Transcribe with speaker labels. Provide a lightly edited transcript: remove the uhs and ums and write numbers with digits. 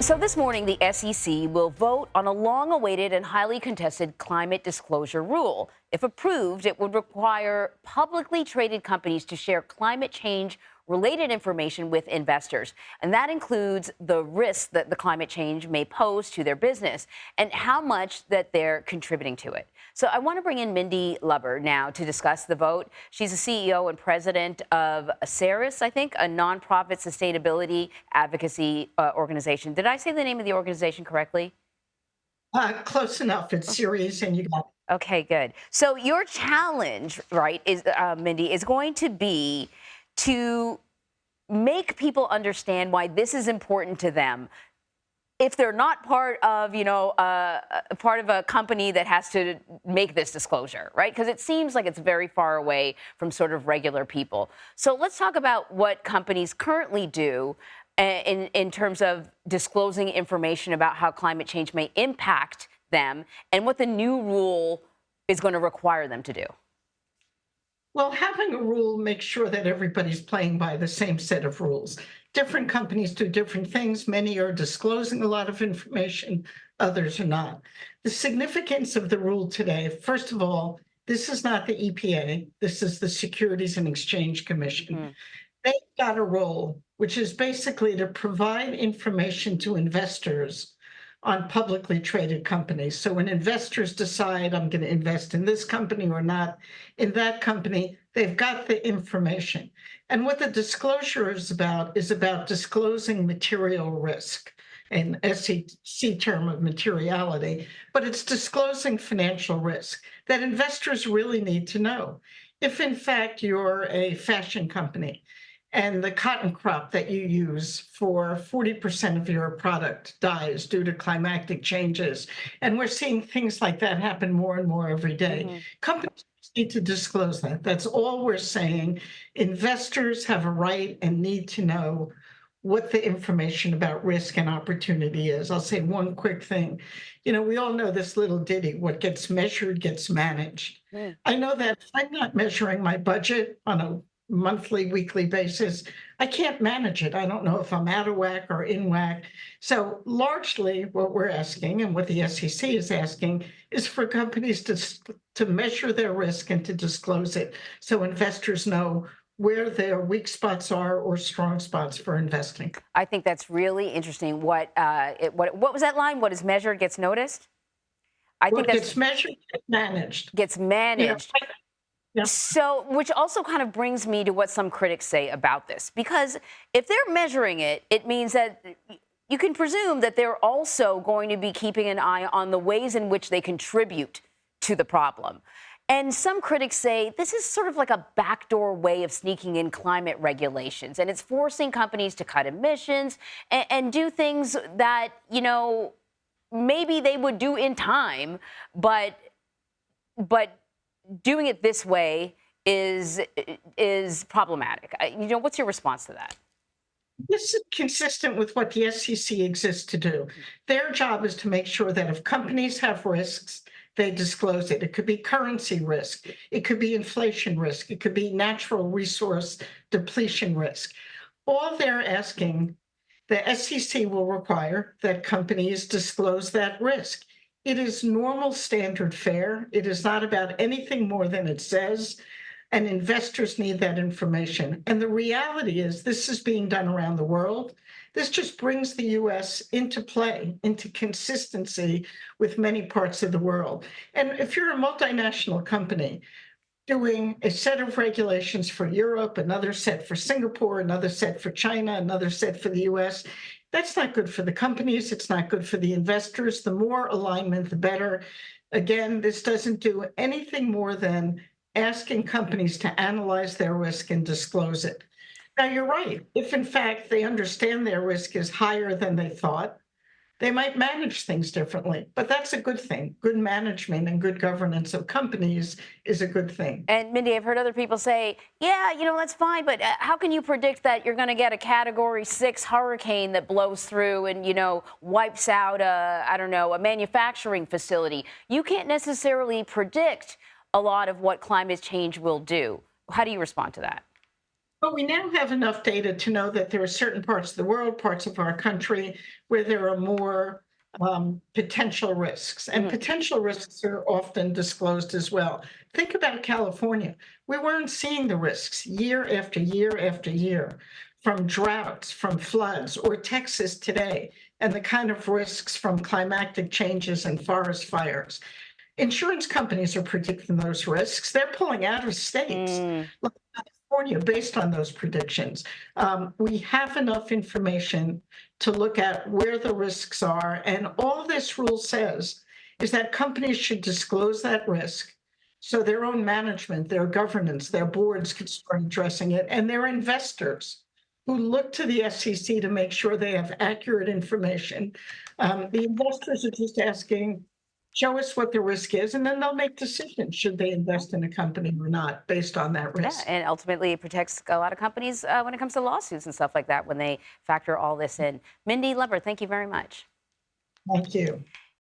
Speaker 1: So this morning, the SEC will vote on a long-awaited and highly contested climate disclosure rule. If approved, it would require publicly traded companies to share climate change-related information with investors. And that includes the risks that the climate change may pose to their business and how much that they're contributing to it. So I want to bring in Mindy Lubber now to discuss the vote. She's the CEO and president of CERIS, I think, a nonprofit sustainability advocacy organization. Did I say the name of the organization correctly?
Speaker 2: Close enough. It's serious, and you got it.
Speaker 1: Okay, good. So your challenge, right, is Mindy, is going to be to make people understand why this is important to them. If they're not part of, part of a company that has to make this disclosure, right? Because it seems like it's very far away from sort of regular people. So let's talk about what companies currently do in terms of disclosing information about how climate change may impact them and what the new rule is going to require them to do.
Speaker 2: Well, having a rule makes sure that everybody's playing by the same set of rules. Different companies do different things. Many are disclosing a lot of information, others are not. The significance of the rule today, first of all, this is not the EPA. This is the Securities and Exchange Commission. They've got a role, which is basically to provide information to investors on publicly traded companies. So when investors decide I'm going to invest in this company or not in that company, they've got the information. And what the disclosure is about disclosing material risk, an SEC term of materiality, but it's disclosing financial risk that investors really need to know. If in fact you're a fashion company and the cotton crop that you use for 40% of your product dies due to climatic changes, and we're seeing things like that happen more and more every day. Companies need to disclose that. That's all we're saying. Investors have a right and need to know what the information about risk and opportunity is. I'll say one quick thing. We all know this little ditty, what gets measured gets managed. I know that if I'm not measuring my budget on a monthly, weekly basis, I can't manage it. I don't know if I'm out of whack or in whack. So largely what we're asking and what the SEC is asking is for companies to measure their risk and to disclose it so investors know where their weak spots are or strong spots for investing.
Speaker 1: I think that's really interesting. What was that line? What is measured gets noticed?
Speaker 2: What gets measured gets managed.
Speaker 1: Gets managed.
Speaker 2: Yeah.
Speaker 1: So, which also kind of brings me to what some critics say about this, because if they're measuring it, it means that you can presume that they're also going to be keeping an eye on the ways in which they contribute to the problem. And some critics say this is sort of like a backdoor way of sneaking in climate regulations, and it's forcing companies to cut emissions and do things that, maybe they would do in time, but doing it this way is problematic. What's your response to that?
Speaker 2: This is consistent with what the SEC exists to do. Their job is to make sure that if companies have risks, they disclose it. It could be currency risk. It could be inflation risk. It could be natural resource depletion risk. All they're asking, the SEC will require that companies disclose that risk. It is normal standard fare. It is not about anything more than it says, and investors need that information. And the reality is this is being done around the world. This just brings the US into play, into consistency with many parts of the world. And if you're a multinational company doing a set of regulations for Europe, another set for Singapore, another set for China, another set for the US, that's not good for the companies. It's not good for the investors. The more alignment, the better. Again, this doesn't do anything more than asking companies to analyze their risk and disclose it. Now, you're right. If, in fact, they understand their risk is higher than they thought, they might manage things differently. But that's a good thing. Good management and good governance of companies is a good thing.
Speaker 1: And Mindy, I've heard other people say, yeah, that's fine, but how can you predict that you're going to get a Category 6 hurricane that blows through and, wipes out a manufacturing facility? You can't necessarily predict a lot of what climate change will do. How do you respond to that?
Speaker 2: But we now have enough data to know that there are certain parts of the world, parts of our country, where there are more potential risks. And
Speaker 1: Mhm.
Speaker 2: potential risks are often disclosed as well. Think about California. We weren't seeing the risks year after year after year from droughts, from floods, or Texas today, and the kind of risks from climatic changes and forest fires. Insurance companies are predicting those risks. They're pulling out of states
Speaker 1: Mm.
Speaker 2: like California based on those predictions. We have enough information to look at where the risks are. And all this rule says is that companies should disclose that risk so their own management, their governance, their boards can start addressing it, and their investors who look to the SEC to make sure they have accurate information. The investors are just asking, show us what the risk is, and then they'll make decisions should they invest in a company or not based on that
Speaker 1: Yeah,
Speaker 2: risk.
Speaker 1: and ultimately it protects a lot of companies when it comes to lawsuits and stuff like that when they factor all this in. Mindy Lubber, thank you very much.
Speaker 2: Thank you.